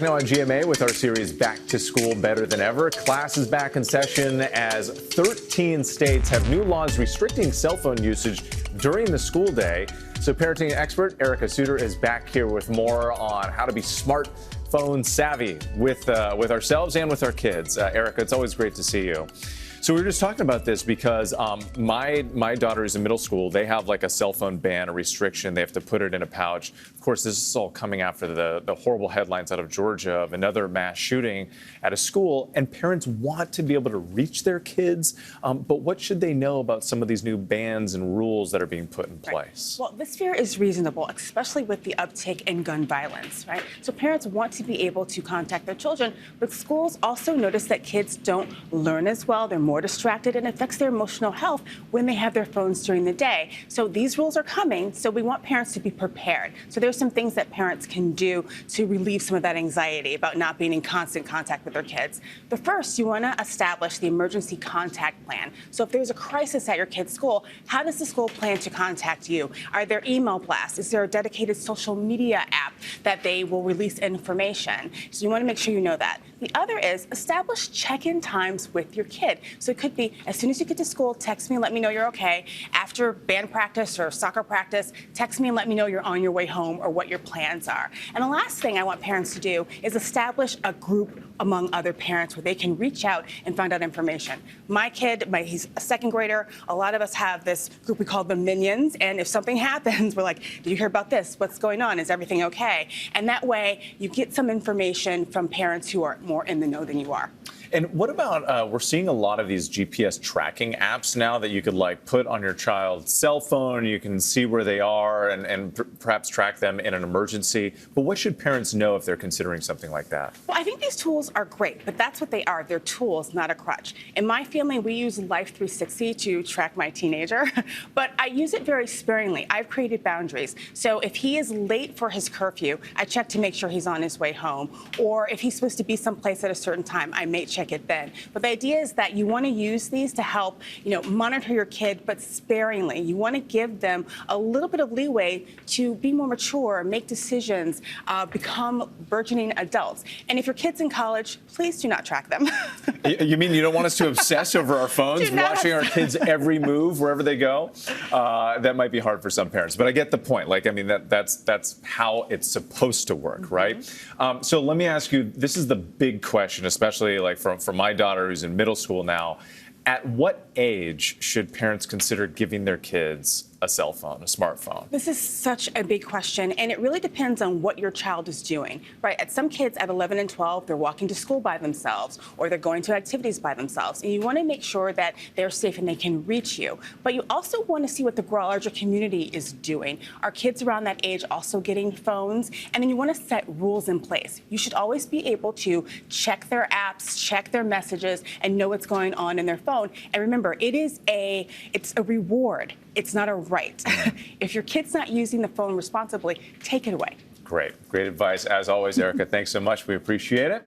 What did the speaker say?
Now on GMA with our series Back to School Better Than Ever. Class is back in session as 13 states have new laws restricting cell phone usage during the school day. So parenting expert Ericka Souter is back here with more on how to be smartphone savvy with ourselves and with our kids. Ericka, it's always great to see you. So we were just talking about this because my daughter is in middle school. They have like a cell phone ban, a restriction. They have to put it in a pouch. Of course, this is all coming after the horrible headlines out of Georgia of another mass shooting at a school. And parents want to be able to reach their kids. But what should they know about some of these new bans and rules that are being put in place? Well, this fear is reasonable, especially with the uptick in gun violence, right? So parents want to be able to contact their children, but schools also notice that kids don't learn as well. They're more distracted, and it affects their emotional health when they have their phones during the day. So these rules are coming, so we want parents to be prepared. So there's some things that parents can do to relieve some of that anxiety about not being in constant contact with their kids. The first, you want to establish the emergency contact plan. So if there's a crisis at your kid's school, how does the school plan to contact you? Are there email blasts? Is there a dedicated social media app that they will release information? So you want to make sure you know that. The other is establish check-in times with your kid. So it could be as soon as you get to school, text me and let me know you're okay. After band practice or soccer practice, text me and let me know you're on your way home or what your plans are. And the last thing I want parents to do is establish a group among other parents where they can reach out and find out information. My kid, he's a second grader. A lot of us have this group we call the Minions. And if something happens, we're like, did you hear about this? What's going on? Is everything okay? And that way you get some information from parents who are more in the know than you are. And what about, we're seeing a lot of these GPS tracking apps now that you could like put on your child's cell phone. You can see where they are and perhaps track them in an emergency. But what should parents know if they're considering something like that? Well, I think these tools are great, but that's what they are. They're tools, not a crutch. In my family, we use Life 360 to track my teenager, but I use it very sparingly. I've created boundaries. So if he is late for his curfew, I check to make sure he's on his way home. Or if he's supposed to be someplace at a certain time, I may check it then. But the idea is that you want to use these to help, monitor your kid, but sparingly. You want to give them a little bit of leeway to be more mature, make decisions, become burgeoning adults. And if your kid's in college, please do not track them. You mean you don't want us to obsess over our phones, watching our kids' every move wherever they go? That might be hard for some parents, but I get the point. That's how it's supposed to work, right? So let me ask you, this is the big question, especially like for my daughter who's in middle school now. At what age should parents consider giving their kids a cell phone, a smartphone? This is such a big question, and it really depends on what your child is doing, right? At some kids at 11 and 12, they're walking to school by themselves, or they're going to activities by themselves, and you want to make sure that they're safe and they can reach you. But you also want to see what the larger community is doing. Are kids around that age also getting phones? And then you want to set rules in place. You should always be able to check their apps, check their messages, and know what's going on in their phone. And remember, it's a reward. It's not a right. If your kid's not using the phone responsibly, take it away. Great advice as always, Ericka. Thanks so much. We appreciate it.